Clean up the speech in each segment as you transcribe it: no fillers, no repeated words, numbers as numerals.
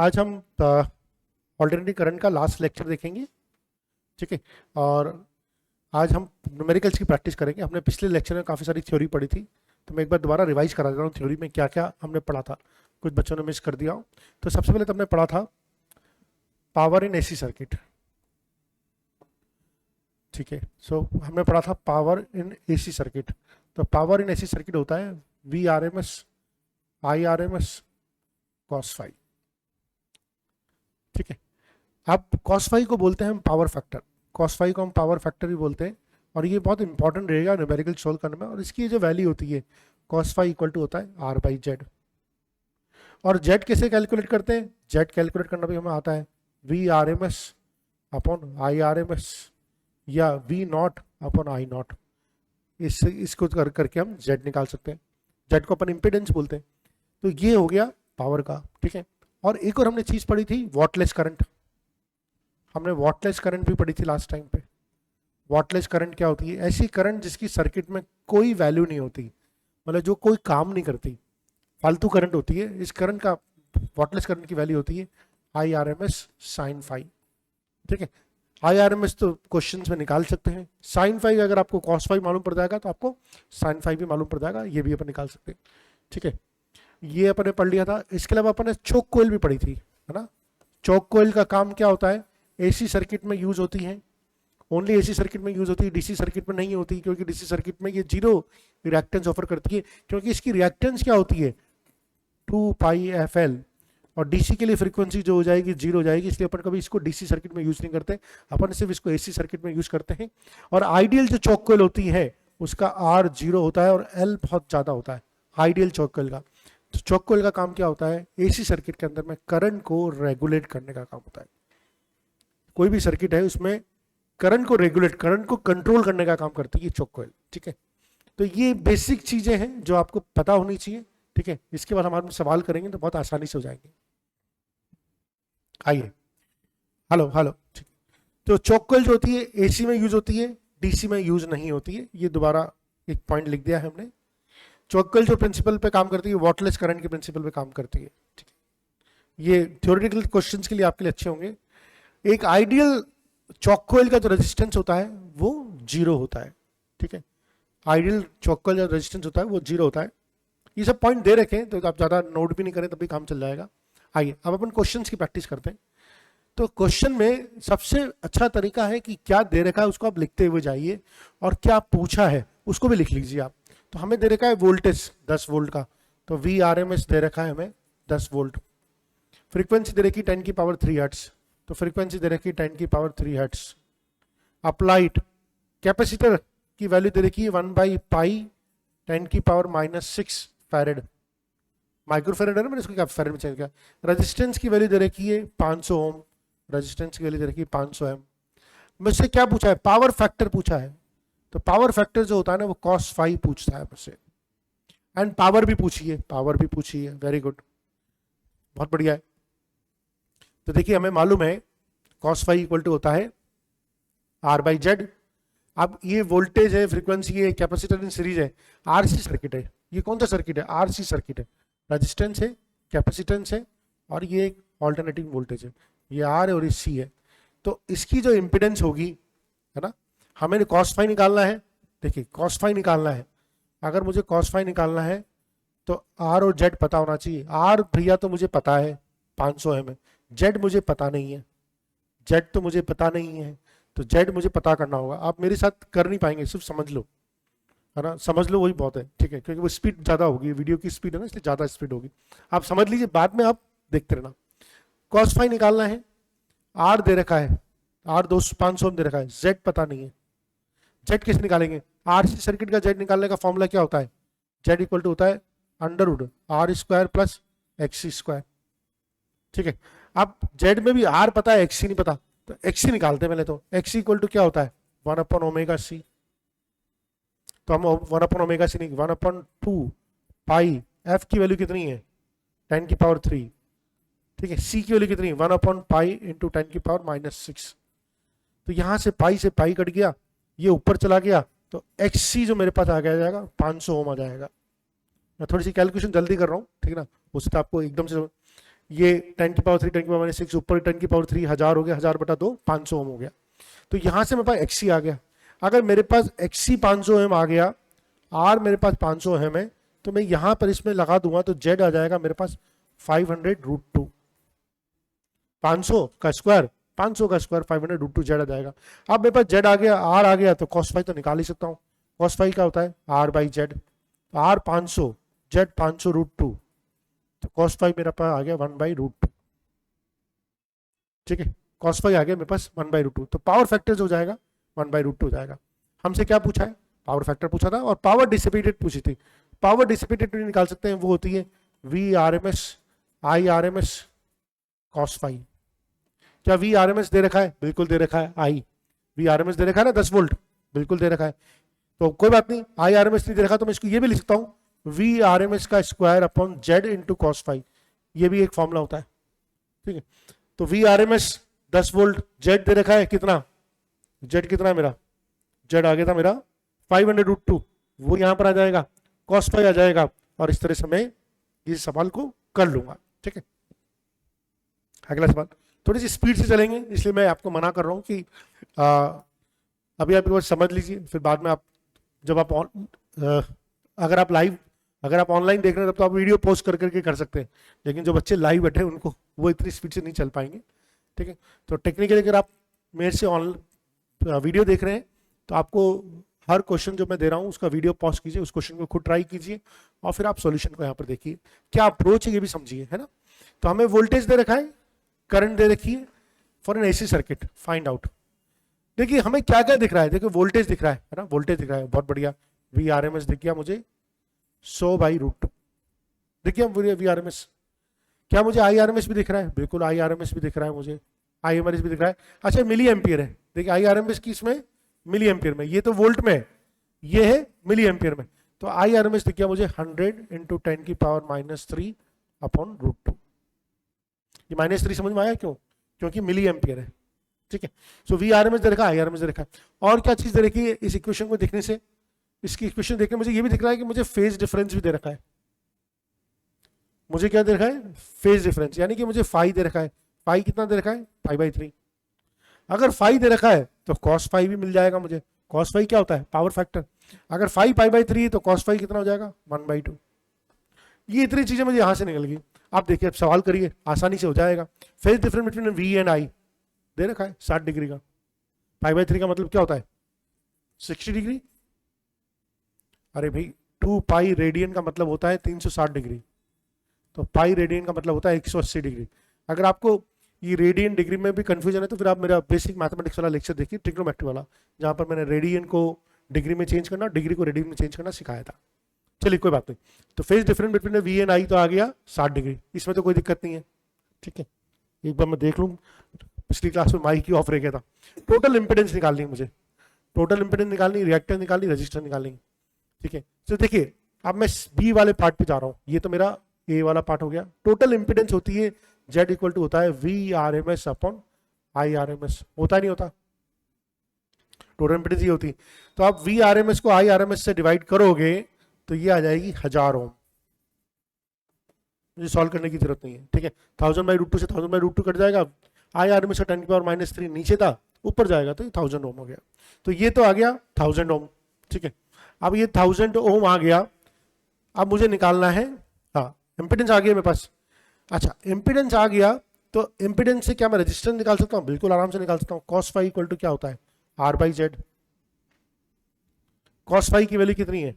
आज हम alternative current का लास्ट लेक्चर देखेंगे, ठीक है। और आज हम न्यूमेरिकल्स की प्रैक्टिस करेंगे। हमने पिछले लेक्चर में काफ़ी सारी थ्योरी पढ़ी थी, तो मैं एक बार दोबारा रिवाइज करा देता हूँ थ्योरी में क्या क्या हमने पढ़ा था, कुछ बच्चों ने मिस कर दिया हो। तो सबसे पहले तो हमने पढ़ा था पावर इन एसी सर्किट, ठीक है। सो हमने पढ़ा था पावर इन एसी सर्किट। तो पावर इन एसी सर्किट होता है V R M S I R M S cos phi, ठीक है। अब कॉस फाई को बोलते हैं हम पावर फैक्टर, कॉस फाई को हम पावर फैक्टर भी बोलते हैं। और ये बहुत इंपॉर्टेंट रहेगा न्यूमेरिकल सोल्व करने में। और इसकी जो वैल्यू होती है कॉस फाई इक्वल टू होता है आर बाई जेड। और जेड कैसे कैलकुलेट करते हैं? जेड कैलकुलेट करना भी हमें आता है V R M S upon I R M S या V not upon I not. इसको करके हम जेड निकाल सकते हैं। जेड को अपन इम्पिडेंस बोलते हैं। तो ये हो गया पावर का, ठीक है। और एक और हमने चीज पढ़ी थी वॉटलेस करंट। हमने वॉटलेस करंट भी पढ़ी थी लास्ट टाइम पे। वॉटलेस करंट क्या होती है? ऐसी करंट जिसकी सर्किट में कोई वैल्यू नहीं होती, मतलब जो कोई काम नहीं करती, फालतू करंट होती है। इस करंट का, वॉटलेस करंट की वैल्यू होती है I R M S sine phi, ठीक है। आई आर एम एस तो क्वेश्चन में निकाल सकते हैं। साइन फाई अगर आपको कॉस फाई मालूम पड़ जाएगा तो आपको साइन फाई भी मालूम पड़ जाएगा, ये भी अपन निकाल सकते हैं, ठीक है। ये अपन ने पढ़ लिया था। इसके अलावा अपन ने चोक कोयल भी पढ़ी थी, है ना। चोक कोयल का काम क्या होता है? एसी सर्किट में यूज होती है, ओनली एसी सर्किट में यूज होती है, डीसी सर्किट में नहीं होती, क्योंकि डीसी सर्किट में ये जीरो रिएक्टेंस ऑफर करती है। क्योंकि इसकी रिएक्टेंस क्या होती है? 2 पाई एफ एल। और डीसी के लिए फ्रीक्वेंसी जो हो जाएगी जीरो हो जाएगी, इसलिए अपन कभी इसको डीसी सर्किट में यूज नहीं करते, अपन सिर्फ इसको एसी सर्किट में यूज करते हैं। और आइडियल जो चोक कोयल होती है उसका आर जीरो होता है और एल बहुत ज्यादा होता है आइडियल चोक कोयल का। तो चोक कोयल का काम क्या होता है? एसी सर्किट के अंदर में करंट को रेगुलेट करने का काम होता है। कोई भी सर्किट है उसमें करंट को रेगुलेट, करंट को कंट्रोल करने का काम करती है चोक कोयल, ठीक है। तो ये बेसिक चीजें हैं जो आपको पता होनी चाहिए, ठीक है। इसके बाद हम सवाल करेंगे तो बहुत आसानी से हो जाएंगे। आइए, हेलो हेलो, ठीक। तो चोक कोयल जो होती है एसी में यूज होती है, डीसी में यूज नहीं होती है। ये दोबारा एक पॉइंट लिख दिया है हमने। चोक कोयल जो प्रिंसिपल पे काम करती है वॉटलेस करंट के प्रिंसिपल पे काम करती है, ठीक है। ये थ्योरेटिकल क्वेश्चंस के लिए आपके लिए अच्छे होंगे। एक आइडियल चोक कोयल का जो रेजिस्टेंस होता है वो जीरो होता है, ठीक है। आइडियल चोक कोयल का रेजिस्टेंस होता है वो जीरो होता है। ये सब पॉइंट दे रखे हैं तो आप ज्यादा नोट भी नहीं करें तभी काम चल जाएगा। आइए अब अपन क्वेश्चंस की प्रैक्टिस करते हैं। तो क्वेश्चन में सबसे अच्छा तरीका है कि क्या दे रखा है उसको आप लिखते हुए जाइए, और क्या पूछा है उसको भी लिख लीजिए आप। तो हमें दे रखा है वोल्टेज 10 वोल्ट का, तो वी आर एम एस दे रखा है हमें 10 वोल्ट। फ्रीक्वेंसी दे रखी 10 की पावर 3 हर्ट्ज, तो फ्रीक्वेंसी दे रखी 10 की पावर 3 हर्ट्ज। अप्लाइड कैपेसिटर की वैल्यू दे रखी है 1 बाई पाई 10 की पावर -6 फैरेड। माइक्रोफैरेड है ना, मैंने इसको क्या फैरेड में चेंज किया। रेजिस्टेंस की वैल्यू दे रखी है 500 ओम, रेजिस्टेंस की वैल्यू दे रखी है 500 एम। मुझसे क्या पूछा है? पावर फैक्टर पूछा है। तो पावर फैक्टर जो होता है ना वो कॉस फाई पूछता है मुझसे। एंड पावर भी पूछी है, पावर भी पूछी है, वेरी गुड, बहुत बढ़िया है। तो देखिए हमें मालूम है कॉस फाई इक्वल टू होता है आर बाई जेड। अब ये वोल्टेज है, फ्रीक्वेंसी है, कैपेसिटर इन सीरीज है, आरसी सर्किट है। ये कौन सा सर्किट है? आरसी सर्किट है। रेजिस्टेंस है, कैपेसिटेंस है, और ये एक ऑल्टरनेटिंग वोल्टेज है। ये आर है और ये सी है। तो इसकी जो इम्पिडेंस होगी, है ना, हमें कॉस फाई निकालना है। देखिए कॉस फाई निकालना है, अगर मुझे कॉस फाई निकालना है तो आर और जेड पता होना चाहिए। आर भैया तो मुझे पता है 500 है, जेड मुझे पता नहीं है, जेड तो मुझे पता नहीं है, तो जेड मुझे पता करना होगा। आप मेरे साथ कर नहीं पाएंगे, सिर्फ समझ लो, है ना, समझ लो वही बहुत है, ठीक है। क्योंकि वो स्पीड ज़्यादा होगी, वीडियो की स्पीड है ना, इसलिए ज़्यादा स्पीड होगी। आप समझ लीजिए, बाद में आप देखते रहना। कॉस फाई निकालना है, आर दे रखा है, आर 500 दे रखा है, जेड पता नहीं है। जेड कैसे निकालेंगे? आरसी सर्किट का जेड निकालने का फॉर्मूला क्या होता है? जेड इक्वल टू होता है under R square plus X square, ठीक है। अब जेड में भी आर पता है, एक्स नहीं पता, तो एक्स निकालते हैं पहले। तो एक्स इक्वल टू क्या होता है? 1/ओमेगा सी। तो हम 1/ओमेगा सी नहीं, 1/2 पाई। एफ की वैल्यू कितनी है? 10 की पावर 3, ठीक है। सी की वैल्यू कितनी है? 1/पाई इंटू 10 की पावर -6। तो यहां से पाई कट गया, ये ऊपर चला गया, तो एक्स सी जो मेरे पास आ गया जाएगा 500 ओम आ जाएगा। मैं थोड़ी सी कैलकुलेशन जल्दी कर रहा हूँ, ठीक है ना, उससे आपको एकदम से ये 10 की पावर 3 10 की पावर -6 ऊपर 10 की पावर 3 1000 हो गया, 1000 बटा 2 500 ओम हो गया। तो यहां से मेरे पास एक्सी आ गया। अगर मेरे पास एक्सी 500 ओम आ गया, आर मेरे पास 500 ओम है, तो मैं यहां पर इसमें लगा दूंगा तो जेड आ जाएगा मेरे पास 500√2। 500 का स्क्वायर 500 का स्क्वायर 500√2 जेड आ जाएगा। अब मेरे पास जेड आ गया, आर आ गया, तो कॉस फाई तो निकाल ही सकता हूँ। कॉस फाई क्या होता है? R by Z. R 500, Z 500√2, तो कॉस फाई मेरा पास आ गया 1/√2। ठीक है, कॉस फाई आ गया मेरे पास 1/√2। तो पावर फैक्टर जो हो जाएगा 1/√2 हो जाएगा। हमसे क्या पूछा है? पावर फैक्टर पूछा था और पावर डिसिपेटेड पूछी थी। पावर डिसिपेटेड निकाल सकते हैं, वो होती है V R M S I R M S cos phi. क्या वी आर एम एस दे रखा है? बिल्कुल दे रखा है। I V R M S दे रखा है ना, 10 वोल्ट, बिल्कुल दे रखा है। तो कोई बात नहीं, आई आर एम एस नहीं दे रखा तो मैं इसको ये भी लिख सकता हूँ वी आर एम एस का square upon Z into cos phi. ये भी एक फॉर्मूला होता है। ठीक है, तो V R M S 10 volt, Z दे रखा है कितना? जेड कितना है मेरा? जेड आ गया था मेरा 500√2, वो यहां पर आ जाएगा, कॉस फाई आ जाएगा, और इस तरह से मैं इस सवाल को कर लूंगा। ठीक है, अगला सवाल थोड़ी सी स्पीड से चलेंगे, इसलिए मैं आपको मना कर रहा हूं कि अभी आप एक बार समझ लीजिए, फिर बाद में आप जब आप अगर आप ऑनलाइन देख रहे हैं तब तो आप वीडियो पोस्ट कर करके कर सकते हैं, लेकिन जो बच्चे लाइव बैठे हैं उनको वो इतनी स्पीड से नहीं चल पाएंगे। ठीक है, तो टेक्निकली अगर आप मेरे से वीडियो देख रहे हैं तो आपको हर क्वेश्चन जो मैं दे रहा हूं उसका वीडियो पॉज कीजिए, उस क्वेश्चन को खुद ट्राई कीजिए और फिर आप सॉल्यूशन को यहाँ पर देखिए, क्या अप्रोच है ये भी समझिए, है ना। तो हमें वोल्टेज दे रखा है, करंट दे रखी है for an AC circuit, find out. देखिए हमें क्या क्या दिख रहा है, देखिए वोल्टेज दिख रहा है ना, वोल्टेज दिख रहा है, बहुत बढ़िया। वी आर एम एस दिख गया मुझे 100/√2, दिख गया वी आर एम एस। क्या मुझे आई आर एम एस भी दिख रहा है? बिल्कुल आई आर एम एस भी दिख रहा है मुझे, आई एम आर एस भी दिख रहा है। अच्छा मिली एम्पियर है, देखिए आई आर एम एस किसमें? मिली एम्पियर में, ये तो वोल्ट में है, ये है मिली एम्पियर में। तो आई आर एम एस दिख गया मुझे 100 इंटू 10 की पावर -3 अपॉन √2। ये -3 समझ में आया क्यों? क्योंकि मिली एम्पियर है। ठीक है, so V R M S दे रखा है, आई आर एम एस दे रखा है। और क्या चीज दे रखी है इस इक्वेशन को देखने से? इसकी इक्वेशन देखने मुझे ये भी दिख रहा है कि मुझे फेज डिफरेंस भी दे रखा है। मुझे क्या दे रखा है? फेज डिफरेंस, यानी कि मुझे फाई दे रखा है। फाई कितना दे रखा है? π/3। अगर फाई दे रखा है तो कॉस फाई भी मिल जाएगा मुझे। कॉस फाई क्या होता है? Power factor. अगर फाई π/3 तो कॉस फाई कितना हो जाएगा? 1/2। ये इतनी चीजें मुझे यहां से निकल गई। आप देखिए, अब सवाल करिए, आसानी से हो जाएगा। Phase difference between V and I दे रखा है 60 डिग्री का। π/3 का मतलब क्या होता है? 60 डिग्री। अरे भाई 2 पाई रेडियन का मतलब होता है 360 डिग्री, तो पाई रेडियन का मतलब होता है 180 डिग्री। अगर आपको ये रेडियन डिग्री में भी कंफ्यूजन है तो फिर आप मेरा बेसिक मैथमेटिक्स वाला लेक्चर देखिए, ट्रिग्नोमेट्री वाला, जहां पर मैंने रेडियन को डिग्री में चेंज करना, डिग्री को रेडियन में चेंज करना सिखाया था। चलिए कोई बात नहीं। तो phase difference between V and I तो आ गया 60 डिग्री, इसमें तो कोई दिक्कत नहीं है। ठीक है, एक बार मैं देख लूँ, पिछली क्लास में माइक ही ऑफ रह गया था। टोटल इंपेडेंस निकालनी है मुझे, टोटल इंपेडेंस निकालनी, रिएक्टेंस निकालनी, रजिस्टर निकालनी। ठीक है, तो देखिए अब मैं बी वाले पार्ट पे जा रहा हूँ, ये तो मेरा ए वाला पार्ट हो गया। टोटल इंपेडेंस होती है जेड इक्वल टू होता है V R M S upon I R M S, होता नहीं होता? टोटल इंपेडेंस ये होती है। तो आप वी आर एम एस को आई आर एम एस से डिवाइड करोगे तो ये आ जाएगी 1000 ओम। मुझे सॉल्व करने की जरूरत नहीं है। ठीक है, 1000/√2 से 1000/√2 कट जाएगा। आई आर एम एस का 10 की पावर -3 नीचे था, ऊपर जाएगा तो 1000 ओम हो गया। तो ये तो आ गया 1000 ओम। ठीक है, अब ये 1000 ओम आ गया। अब मुझे निकालना है, हाँ इंपेडेंस आ गया मेरे पास। अच्छा इंपेडेंस आ गया तो इंपेडेंस से क्या मैं रेजिस्टेंस निकाल सकता हूँ? बिल्कुल आराम से निकाल सकता हूँ। कॉस फाई इक्वल टू क्या होता है? R/Z। कॉस फाई की वैल्यू कितनी है?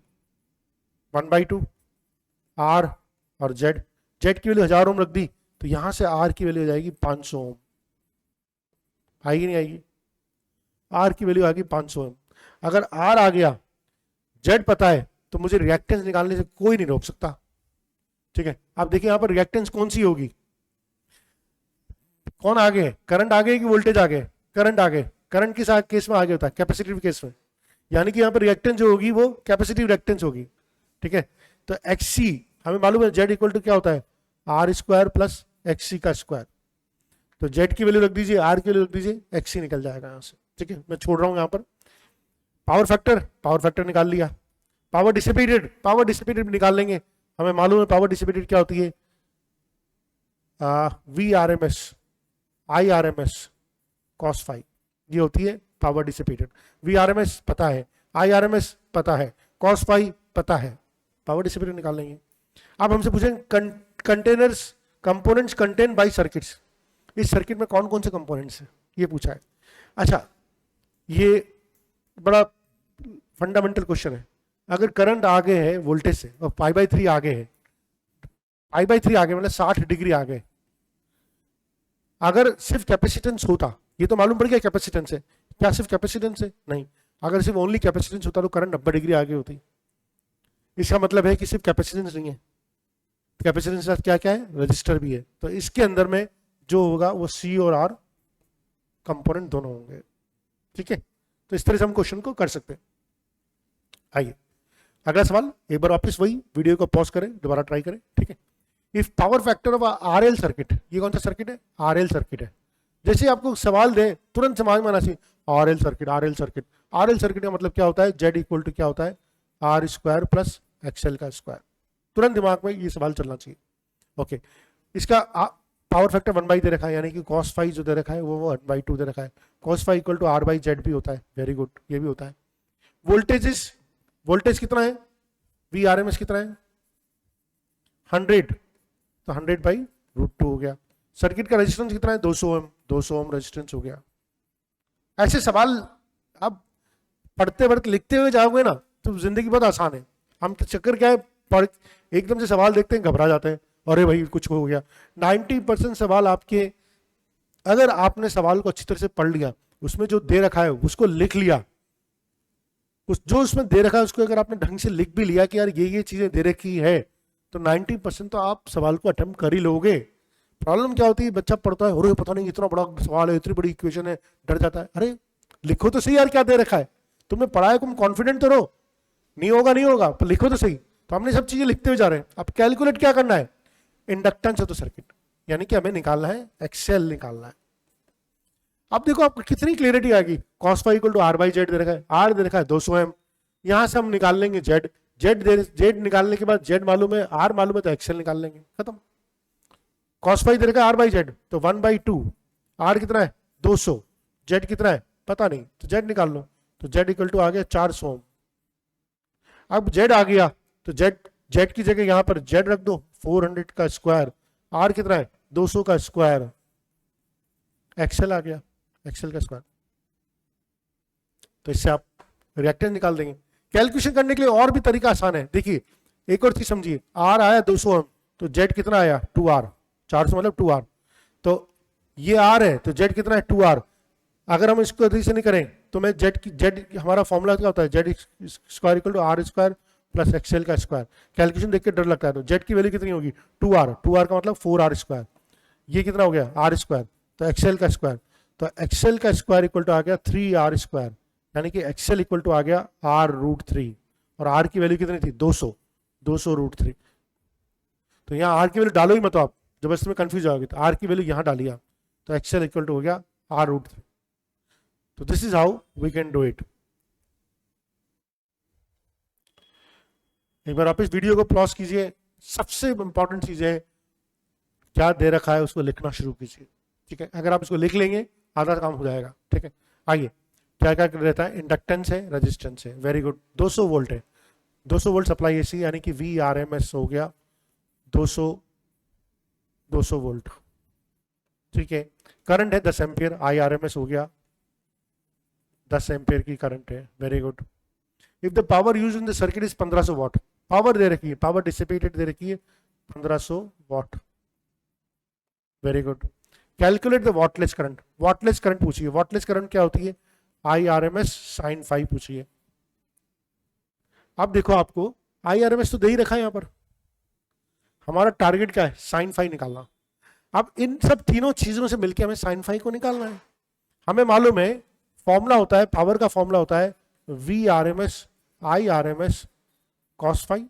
1/2 R और Z। Z की वैल्यू 1000 ओम रख दी तो यहां से R की वैल्यू हो जाएगी 500 ओम। आएगी नहीं आएगी? R की वैल्यू आ गई 500 ओम। अगर R आ गया, Z पता है, तो मुझे रिएक्टेंस निकालने से कोई नहीं रोक सकता। ठीक है, आप देखिए यहां पर रिएक्टेंस कौन सी होगी? कौन आगे? करंट आगे कि वोल्टेज आगे? करंट आगे। करंट किस केस में आगे होता है? कैपेसिटिव केस में, यानी कि यहां पर रिएक्टेंस जो होगी वो कैपेसिटिव रिएक्टेंस होगी। ठीक है, तो XC हमें मालूम है Z इक्वल टू क्या होता है? R² प्लस XC का स्क्वायर। तो Z की वैल्यू रख दीजिए, R की वैल्यू रख दीजिए, XC निकल जाएगा यहां से। ठीक है, मैं छोड़ रहा हूं यहां पर। पावर फैक्टर निकाल लिया। पावर डिसिपेटेड निकाल लेंगे। हमें मालूम है पावर डिसिपेटेड क्या होती है? V R M S, I R M S, cos phi, ये होती है power dissipated. V R M S पता है, आई आर एम एस पता है, कॉस फाई पता है, पावर डिसिपेटेड निकाल लेंगे। अब हमसे पूछेंगे containers, components contain by circuits, इस सर्किट में कौन कौन से कंपोनेंट्स हैं, ये पूछा है। अच्छा, ये बड़ा फंडामेंटल क्वेश्चन है। अगर करंट आगे है वोल्टेज से और π/3 आगे है, π/3 आगे मतलब 60 डिग्री आगे, अगर सिर्फ कैपेसिटेंस होता, ये तो मालूम पड़ गया कैपेसिटेंस है, क्या सिर्फ कैपेसिटेंस है? नहीं, अगर सिर्फ ओनली कैपेसिटेंस होता तो करंट 90 डिग्री आगे होती। इसका मतलब है कि सिर्फ कैपेसिटेंस नहीं है, कैपेसिटेंस क्या क्या है, रजिस्टर भी है। तो इसके अंदर में जो होगा वो सी और आर कंपोनेंट दोनों होंगे, ठीक है। तो इस तरह से हम क्वेश्चन को कर सकते हैं। आइए अगला सवाल, एक बार वापस वही वीडियो को पॉज करें, दोबारा ट्राई करें, ठीक है। If power factor of RL circuit, ये कौन सा सर्किट है, आरएल सर्किट है। जैसे आपको सवाल दे तुरंत समझ में आना चाहिए, RL circuit, RL circuit, RL circuit का मतलब क्या होता है, जेड इक्वल टू क्या होता है, आर स्क्वायर प्लस एक्सएल का स्क्वायर। तुरंत दिमाग में ये सवाल चलना चाहिए। ओके, इसका पावर फैक्टर 1/, दे रखा है, यानी कि कॉस फाई जो दे रखा है वो 1/2 दे रखा है। Cos phi equal to R/Z भी होता है, वेरी गुड, ये भी होता है। वोल्टेज कितना है, वी आर एम एस कितना है, 100, तो 100/√2 हो गया। सर्किट का रेजिस्टेंस कितना है, 200 ओम, 200 ओम रेजिस्टेंस हो गया। ऐसे सवाल अब पढ़ते पढ़ते लिखते हुए जाओगे ना तो जिंदगी बहुत आसान है। हम चक्कर क्या है, पढ़ एकदम से सवाल देखते हैं घबरा जाते हैं, अरे भाई कुछ हो गया। 90% सवाल आपके, अगर आपने सवाल को अच्छी तरह से पढ़ लिया, उसमें जो दे रखा है उसको लिख लिया, जो उसमें दे रखा है उसको अगर आपने ढंग से लिख भी लिया कि यार ये चीजें दे रखी है, तो 90% तो आप सवाल को अटेम्प्ट कर ही लोगे। प्रॉब्लम क्या होती है, बच्चा पढ़ता है, अरे पता नहीं इतना बड़ा सवाल है, इतनी बड़ी इक्वेशन है, डर जाता है। अरे लिखो तो सही यार क्या दे रखा है, तुमने पढ़ा है, तुम कॉन्फिडेंट तो रहो, नहीं होगा पर लिखो तो सही। तो हमने सब चीजें लिखते हुए जा रहे हैं। अब कैलकुलेट क्या करना है, इंडक्टेंस है तो सर्किट, यानी कि हमें निकालना है एक्सएल निकालना है। अब देखो आपको कितनी क्लियरिटी आएगी, cos phi equal to R/Z दे रखा है, R दे रखा है 200 एम, यहां से हम निकाल लेंगे जेड निकालने के बाद जेड मालूम है, R मालूम है, तो एक्सएल निकाल लेंगे, खत्म। कॉस फाई दे रखा है R/Z, तो 1/2, R कितना है 200, जेड कितना है पता नहीं, तो जेड निकाल लो, तो जेड इक्वल टू आ गया 400 ओम। अब जेड आ गया तो जेड की जगह यहां पर जेड रख दो, 400 का स्क्वायर, आर कितना है 200 का स्क्वायर, एक्सएल आ गया, एक्सएल का स्क्वायर। तो इससे आप रिएक्टेंस निकाल देंगे। कैलकुलेशन करने के लिए और भी तरीका आसान है, देखिए एक और चीज समझिए, आर आया 200 एम, तो जेड कितना आया 2R, 400 मतलब 2R, तो ये आर है तो जेड कितना है 2R। अगर हम इसको अधिक से नहीं करें तो मैं जेड हमारा फॉर्मूला क्या होता है, Z square equal to R square plus XL का स्क्वायर। कैलकुलेशन देख के डर लगता है, तो जेड की वैल्यू कितनी होगी 2R का मतलब 4R स्क्वायर, ये कितना हो गया R स्क्वायर, तो एक्सएल का स्क्वायर, तो एक्सएल का स्क्वायर इक्वल टू आ गया 3R स्क्वायर, यानी कि एक्सएल इक्वल टू आ गया R√3, और R की वैल्यू कितनी थी 200√3। तो यहाँ R की वैल्यू डालो ही मत आप, जब इसमें कंफ्यूज होगी, तो R की वैल्यू यहाँ डालिए, तो एक्सएल इक्वल टू हो गया R√3। तो this is how we can do it. एक बार आप इस वीडियो को पॉज कीजिए, सबसे इंपॉर्टेंट चीज है क्या दे रखा है उसको लिखना शुरू कीजिए, ठीक है। अगर आप इसको लिख लेंगे आधा काम हो जाएगा, ठीक है। आइए क्या क्या रहता है, इंडक्टेंस है, रेजिस्टेंस है, वेरी गुड। 200 वोल्ट है, 200 वोल्ट सप्लाई एसी, यानी कि VRMS हो गया 200 वोल्ट, ठीक है। करंट है 10 एम्पियर, IRMS हो गया 10 एम्पियर की करंट है, very good. If the power use in the circuit is 1500 watt, power दे रखी है, पावर डिसिपेटेड दे रखी है 1500 watt, very good. Calculate the wattless current, wattless current पूछिए, वॉटलेस करंट क्या होती है, IRMS sin फाई पूछिए। अब देखो आपको IRMS तो दे ही रखा है, यहां पर हमारा टारगेट क्या है, sin फाई निकालना। अब इन सब तीनों चीजों से मिलकर हमें sin फाई को निकालना है। हमें मालूम है फॉर्मूला होता है, पावर का फॉर्मूला होता है VRMS IRMS cos फाई,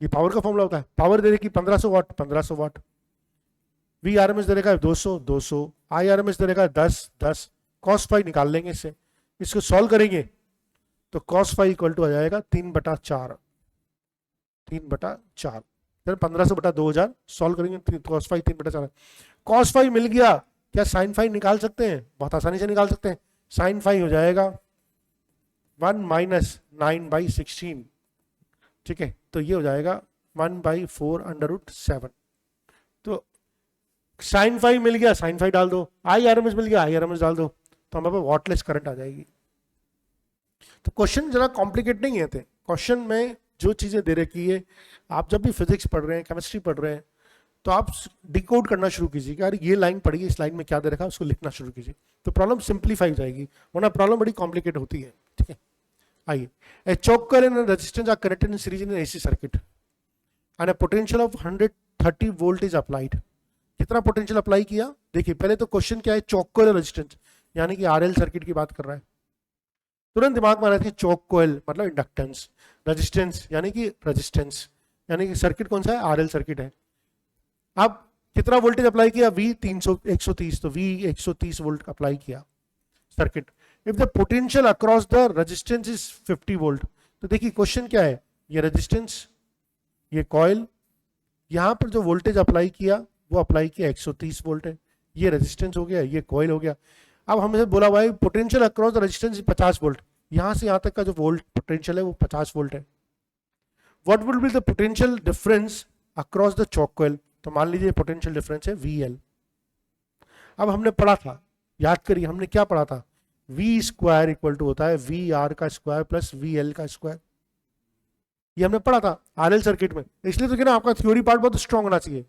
ये पावर का फॉर्मूला होता है। पावर दे रखी 1500 वाट, 1500 वाट, VRMS दे रखा है 200, IRMS दे रखा है 10, cos फाई निकाल लेंगे इससे। इसको सॉल्व करेंगे तो cos फाई इक्वल टू आ जाएगा 3/4, 3/4, चलो 1500 बटा 2000 सॉल्व करेंगे, cos फाई 3/4। cos फाई मिल गया, क्या sin फाई निकाल सकते हैं? बहुत आसानी से निकाल सकते हैं। sin फाई हो जाएगा 1 माइनस 9/16, ठीक है, तो ये हो जाएगा 1/4√7। तो sin फाई मिल गया, sin फाई डाल दो, IRMS मिल गया, IRMS डाल दो, तो हमारे पास वॉटलेस करंट आ जाएगी। तो क्वेश्चन जरा कॉम्प्लिकेट नहीं है थे। क्वेश्चन में जो चीजें दे रखी है, आप जब भी फिजिक्स पढ़ रहे हैं, केमिस्ट्री पढ़ रहे हैं, तो आप डिकोड करना शुरू कीजिए कि यार ये लाइन पढ़िए, इस लाइन में क्या दे रखा है, उसको लिखना शुरू कीजिए, तो प्रॉब्लम सिंप्लीफाई हो जाएगी, वरना प्रॉब्लम बड़ी कॉम्प्लिकेट होती है। ठीक है, आइए, ए choke coil and a resistance are connected in series in an AC circuit and a potential of 130 volt is applied। कितना पोटेंशियल अप्लाई किया? देखिए पहले तो क्वेश्चन क्या है, चोक कोयल और रेजिस्टेंस, यानी कि आरएल सर्किट की बात कर रहा है। तुरंत दिमाग में आ रहा है चोक कोयल मतलब इंडक्टेंस, रेजिस्टेंस यानी कि रेजिस्टेंस, यानी कि सर्किट कौन सा है? आरएल सर्किट है। अब कितना वोल्टेज अप्लाई किया? V 130, तो V 130 वोल्ट अप्लाई किया circuit. If the potential across the resistance is 50 volt, तो देखिए क्वेश्चन क्या है, ये रेजिस्टेंस, ये कॉइल, यहां पर जो वोल्टेज अप्लाई किया वो अप्लाई किया 130 वोल्ट है, ये रेजिस्टेंस हो गया, ये कॉइल हो गया। अब हमसे बोला हुआ है potential across the resistance 50 volt, यहां से यहां तक का जो वोल्ट पोटेंशियल है वो 50 वोल्ट है। What will be the potential difference across the choke coil? तो मान लीजिए पोटेंशियल डिफरेंस है VL। अब हमने पढ़ा था, याद करिए हमने क्या पढ़ा था, V स्क्वायर इक्वल टू होता है VR का स्क्वायर प्लस VL का स्क्वायर, ये हमने पढ़ा था आरएल सर्किट में। इसलिए तो क्या आपका थ्योरी पार्ट बहुत स्ट्रांग होना चाहिए।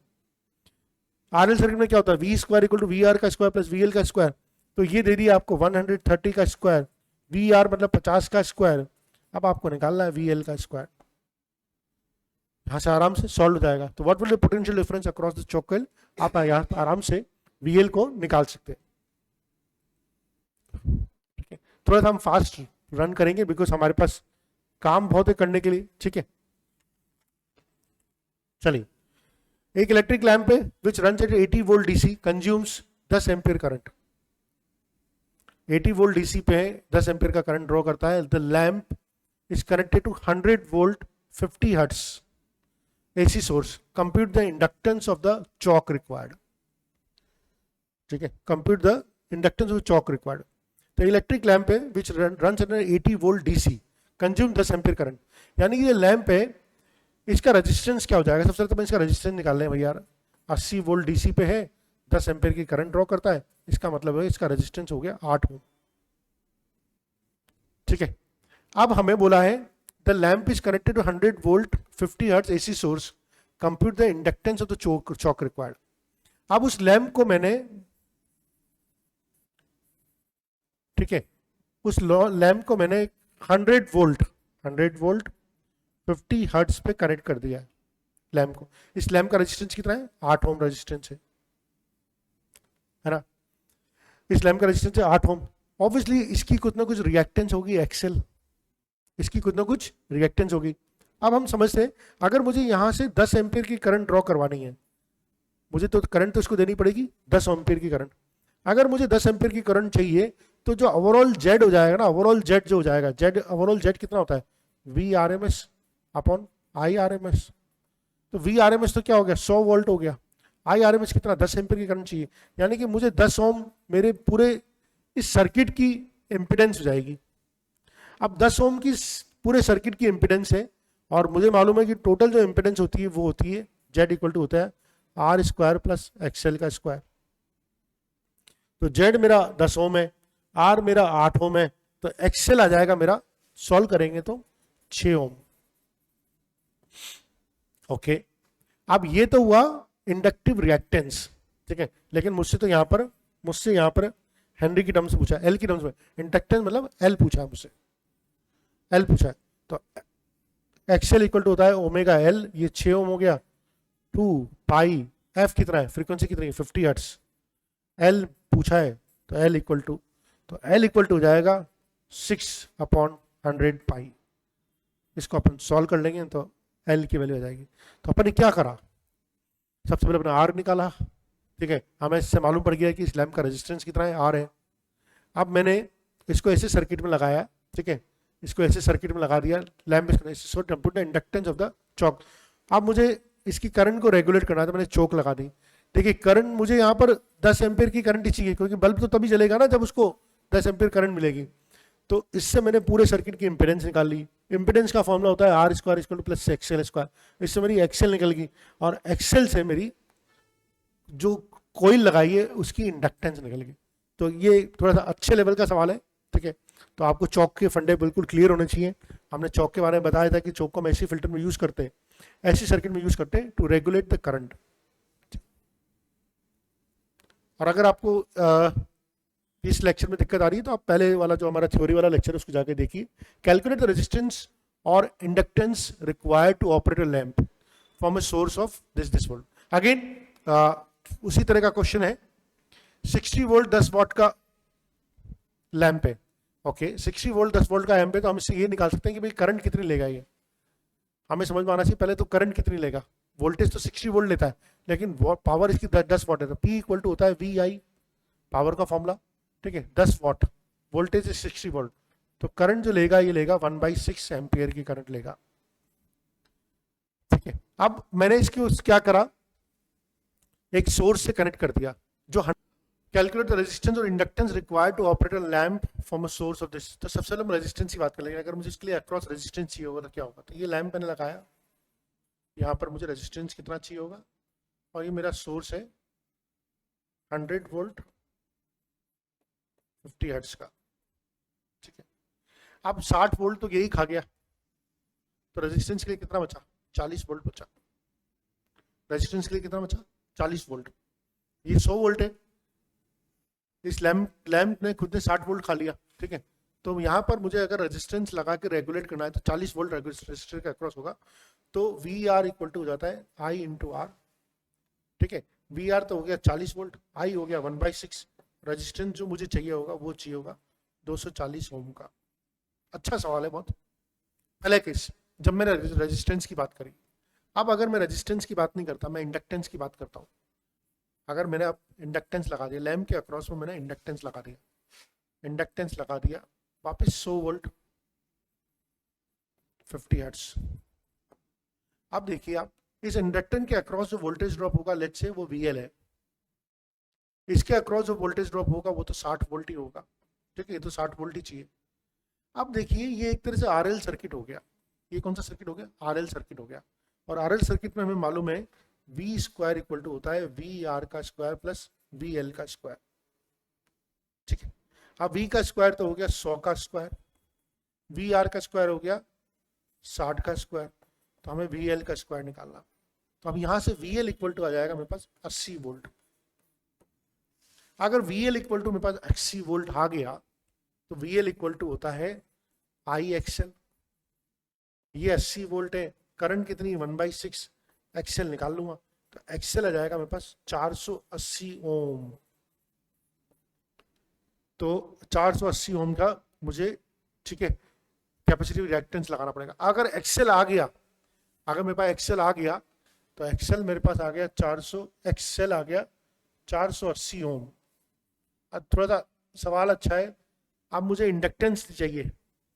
आरएल सर्किट में क्या होता है, V square equal to VR का स्क्वायर प्लस VL का स्क्वायर, तो ये दे दिया आपको 130 का स्क्वायर, VR मतलब 50 का स्क्वायर, अब आपको निकालना है VL का स्क्वायर, यहां से आराम से सॉल्व हो जाएगा। तो what will the potential difference across the choke coil, आप यहाँ आराम से VL को निकाल सकते हैं। ठीक है, थोड़ा सा हम फास्ट रन करेंगे बिकॉज हमारे पास काम बहुत है करने के लिए। ठीक है, चलिए, एक इलेक्ट्रिक लैंप है which run at 80 volt DC consumes 10 ampere current, 80 volt DC पे 10 एम्पियर का करंट ड्रॉ करता है। The lamp is connected to 100 volt 50 hertz AC source, compute the inductance of the choke required. ठीक है, compute the inductance of choke required. तो electric lamp है which run at 80 volt DC consume 10 ampere current, यानी कि ये lamp है, इसका resistance क्या हो जाएगा? सबसे पहले तो इसका रेजिस्टेंस निकाल लें भैया, 80 वोल्ट डीसी पे है, 10 एम्पियर की करंट ड्रॉ करता है, इसका मतलब है इसका रेजिस्टेंस हो गया 8 ओम। ठीक है, अब हमें बोला है the lamp is connected to 100 volt 50 hertz AC source, compute the inductance of the choke required. अब उस लैंप को मैंने, ठीक है, उस लैंप को मैंने 100 वोल्ट 50 हर्ट्ज पे कनेक्ट कर दिया है लैंप को। इस लैंप का रेजिस्टेंस कितना है? 8 ओम रेजिस्टेंस है ना, इस लैंप का रेजिस्टेंस है 8 ओम। ऑब्वियसली इसकी कुछ ना कुछ रिएक्टेंस होगी एक्सेल, इसकी कुछ ना कुछ रिएक्टेंस होगी। अब हम समझते हैं अगर मुझे यहां से 10 एम्पियर की करंट ड्रॉ करवानी है, मुझे तो करंट तो इसको देनी पड़ेगी 10 एम्पियर की करंट। अगर मुझे 10 एम्पियर की करंट चाहिए तो जो ओवरऑल जेड हो जाएगा ना, ओवरऑल जेड जो हो जाएगा, जेड ओवरऑल जेड कितना होता है? VRMS upon IRMS। तो VRMS तो क्या हो गया? 100 वोल्ट हो गया। IRMS कितना? 10 एम्पियर की करंट चाहिए, यानी कि मुझे 10 ओम मेरे पूरे इस सर्किट की इम्पिडेंस हो जाएगी। अब 10 ओम की पूरे सर्किट की इम्पिडेंस है, और मुझे मालूम है कि टोटल जो इम्पिडेंस होती है वो होती है Z इक्वल टू होता है R स्क्वायर प्लस XL का स्क्वायर। तो Z मेरा 10 ओम है, R मेरा 8 ओम है, तो XL आ जाएगा मेरा, सॉल्व करेंगे तो 6 ओम। ओके, अब ये तो हुआ इंडक्टिव रिएक्टेंस। ठीक है, लेकिन मुझसे यहाँ पर हेनरी की टर्म्स पूछा, L की टर्म्स में, इंडक्टेंस मतलब L पूछा है मुझसे, L पूछा है, तो XL इक्वल टू होता है ओमेगा L, ये 6 ओम हो गया, 2 पाई F कितना है, फ्रीक्वेंसी कितनी है 50 हर्ट्ज, L पूछा है, तो L इक्वल टू हो जाएगा 6 अपॉन 100 पाई। इसको अपन सॉल्व कर लेंगे तो L की वैल्यू आ जाएगी। तो अपन ने क्या करा, सबसे पहले अपना R निकाला। ठीक है, हमें इससे मालूम पड़ गया कि इस लैंप का रेजिस्टेंस कितना है, R है। अब मैंने इसको ऐसे सर्किट में लगाया, ठीक है, इसको ऐसे सर्किट में लगा दिया, lamp inductance of the chalk. अब मुझे इसकी करंट को रेगुलेट करना है तो मैंने चोक लगा दी। देखिए करंट मुझे यहाँ पर 10 एम्पियर की करंट ही चाहिए, क्योंकि बल्ब तो तभी जलेगा ना जब उसको 10 एम्पियर करंट मिलेगी। तो इससे मैंने पूरे सर्किट की इंपेडेंस निकाल ली। इंपेडेंस का फॉर्मूला होता है R square equal to plus XL square. इससे मेरी एक्सएल निकल गई और एक्सएल से मेरी जो कोईल लगाई है उसकी इंडक्टेंस निकल गई। तो ये थोड़ा सा अच्छे लेवल का सवाल है, ठीक है। तो आपको चौक के फंडे बिल्कुल क्लियर होने चाहिए। हमने चौक के बारे में बताया था कि चौक को हम ऐसी फिल्टर में यूज करते हैं, ऐसी सर्किट में यूज करते हैं टू रेगुलेट द करंट। और अगर आपको इस लेक्चर में दिक्कत आ रही है तो आप पहले वाला जो हमारा थ्योरी वाला लेक्चर है उसको जाके देखिए। कैलकुलेट द रेजिस्टेंस और inductance required to operate a lamp from a source of this volt. Again उसी तरह का क्वेश्चन है। 60 वोल्ट 10 वाट का लैंप है, ओके 60 वोल्ट 10 वोल्ट का लैंप है, तो हम इससे ये निकाल सकते हैं कि भाई करंट कितनी लेगा। ये हमें समझ में आना चाहिए पहले तो करंट कितनी लेगा। वोल्टेज तो 60 वोल्ट लेता है, लेकिन पावर इसकी 10 वाट है, तो P इक्वल टू होता है वी आई, पावर का फॉर्मूला, ठीक है। 10 वाट, वोल्टेज इज 60 वोल्ट, तो करंट जो लेगा ये लेगा 1/6 एम्पियर की करंट लेगा, ठीक है। अब मैंने इसकी क्या करा, एक सोर्स से कनेक्ट कर दिया जो कैलकुलेट द रेजिस्टेंस और inductance required to operate a lamp from a source of this. तो सबसे पहले हम रेजिस्टेंस की बात कर लेंगे। अगर मुझे इसके लिए अक्रॉस रेजिस्टेंस चाहिए होगा तो क्या होगा। तो ये लैंप मैंने लगाया, यहाँ पर मुझे रेजिस्टेंस कितना चाहिए होगा, और ये मेरा सोर्स है 100 वोल्ट 50 हर्ट्ज का, ठीक है। अब 60 वोल्ट तो यही खा गया, तो रेजिस्टेंस के लिए कितना बचा, 40 वोल्ट बचा। रेजिस्टेंस के लिए कितना बचा, 40 वोल्ट। ये 100 वोल्ट है, इस लैंप ने खुद ने 60 वोल्ट खा लिया, ठीक है। तो यहाँ पर मुझे अगर रेजिस्टेंस लगा के रेगुलेट करना है तो 40 वोल्ट रेजिस्टर के अक्रॉस होगा, तो वी आर इक्वल टू हो जाता है आई इंटू आर, ठीक है। वी आर तो हो गया 40 वोल्ट, आई हो गया 1/6, रेजिस्टेंस जो मुझे चाहिए होगा वो चाहिए होगा 240 ओम का। अच्छा सवाल है बहुत। पहले केस जब मैंने रेजिस्टेंस की बात करी, अब अगर मैं रेजिस्टेंस की बात नहीं करता, मैं इंडक्टेंस की बात करता हूँ। अगर मैंने अब इंडक्टेंस लगा दिया लैंप के अक्रॉस में, मैंने इंडक्टेंस लगा दिया, इंडक्टेंस लगा दिया, वापस 100 वोल्ट 50 हर्ट्ज। अब देखिए आप इस इंडक्टेंस के अक्रॉस जो वोल्टेज ड्रॉप होगा, लेट्स से वो VL है, इसके अक्रॉस जो वोल्टेज ड्रॉप होगा वो तो 60 वोल्ट ही होगा, ठीक है। ये तो 60 वोल्ट ही चाहिए। अब देखिए ये एक तरह से RL सर्किट हो गया। ये कौन सा सर्किट हो गया, RL सर्किट हो गया। और RL सर्किट में हमें मालूम है V स्क्वायर इक्वल टू होता है VR का स्क्वायर प्लस VL का स्क्वायर, ठीक है। अब V का स्क्वायर तो हो गया 100 का स्क्वायर, VR का स्क्वायर हो गया 60 का स्क्वायर, तो हमें VL का स्क्वायर निकालना। तो अब यहां से VL इक्वल टू आ जाएगा मेरे पास 80 वोल्ट। अगर VL इक्वल टू मेरे पास 80 वोल्ट आ गया तो VL इक्वल टू होता है IXL। ये 80 वोल्ट है, करंट कितनी 1/6, एक्सएल निकाल लूंगा, तो एक्सएल आ जाएगा मेरे पास 480 ओम। तो 480 ओम का मुझे, ठीक है, कैपेसिटिव रिएक्टेंस लगाना पड़ेगा। अगर एक्सएल आ गया, अगर मेरे पास एक्सएल आ गया तो एक्सएल मेरे पास आ गया 400, एक्सएल आ गया 480 ओम। अब थोड़ा सा सवाल अच्छा है, अब मुझे इंडक्टेंस चाहिए,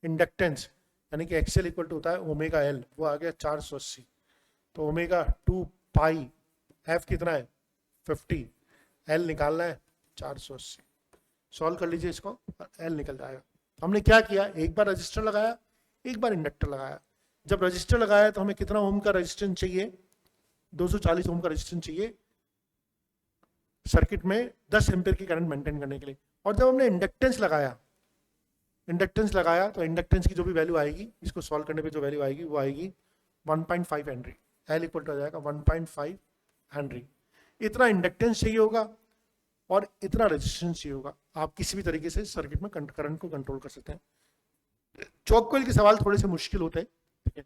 इंडक्टेंस यानी कि एक्सएल इक्वल टू होता है ओमेगा एल, वो आ गया 480, तो ओमेगा 2 पाई, एफ कितना है 50, एल निकालना है 480। सॉल्व कर लीजिए इसको, एल निकल जाएगा। हमने क्या किया, एक बार रजिस्टर लगाया, एक बार इंडक्टर लगाया। जब रजिस्टर लगाया तो हमें कितना ओम का रेजिस्टेंस चाहिए, 240 ओम का रेजिस्टेंस चाहिए सर्किट में 10 एम्पीयर की करंट मेंटेन करने के लिए। और जब हमने इंडक्टेंस लगाया, तो इंडक्टेंस की जो भी वैल्यू आएगी, इसको सॉल्व करने पे जो वैल्यू आएगी वो आएगी 1.5 हेनरी। एल इक्वल टू आ जाएगा 1.5 हेनरी। इतना इंडक्टेंस चाहिए होगा और इतना रेजिस्टेंस चाहिए होगा। आप किसी भी तरीके से सर्किट में करंट को कंट्रोल कर सकते हैं। चौक कॉइल के सवाल थोड़े से मुश्किल होते हैं, ठीक है।